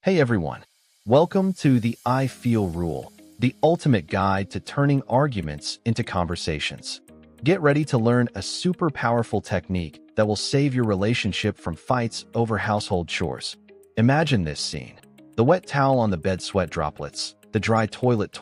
Hey everyone, welcome to the I Feel Rule, the ultimate guide to turning arguments into conversations. Get ready to learn a super powerful technique that will save your relationship from fights over household chores. Imagine this scene. The wet towel on the bed, sweat droplets, the dry toilet,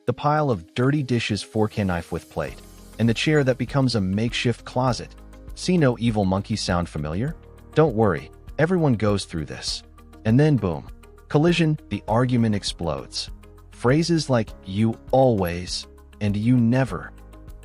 the pile of dirty dishes, fork and knife with plate, and the chair that becomes a makeshift closet. See no evil monkey sound familiar? Don't worry, everyone goes through this. And then boom, collision, the argument explodes. Phrases like "you always" and "you never"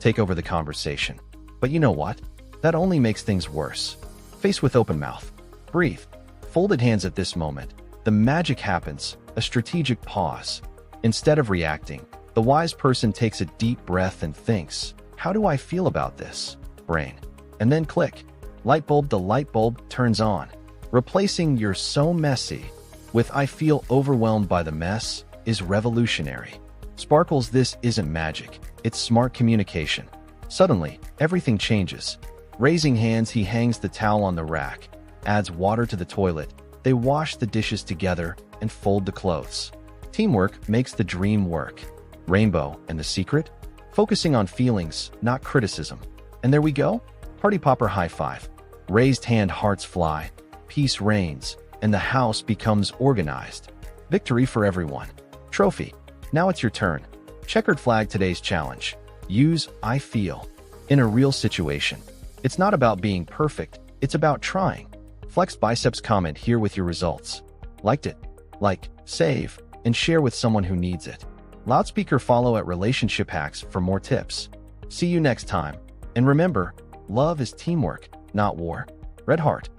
take over the conversation. But you know what? That only makes things worse. Face with open mouth. Breathe. Folded hands at this moment. The magic happens, a strategic pause. Instead of reacting, the wise person takes a deep breath and thinks, how do I feel about this? Brain. And then click. Light bulb, the light bulb turns on. Replacing "you're so messy" with "I feel overwhelmed by the mess" is revolutionary. Sparkles, this isn't magic, it's smart communication. Suddenly, everything changes. Raising hands, he hangs the towel on the rack, adds water to the toilet, they wash the dishes together and fold the clothes. Teamwork makes the dream work. Rainbow, and the secret? Focusing on feelings, not criticism. And there we go. Party popper high five. Raised hand, hearts fly. Peace reigns, and the house becomes organized. Victory for everyone. Trophy. Now it's your turn. Checkered flag, today's challenge. Use "I feel" in a real situation. It's not about being perfect, it's about trying. Flexed biceps, comment here with your results. Liked it? Like, save, and share with someone who needs it. Loudspeaker, follow at Relationship Hacks for more tips. See you next time. And remember, love is teamwork, not war. Red Heart.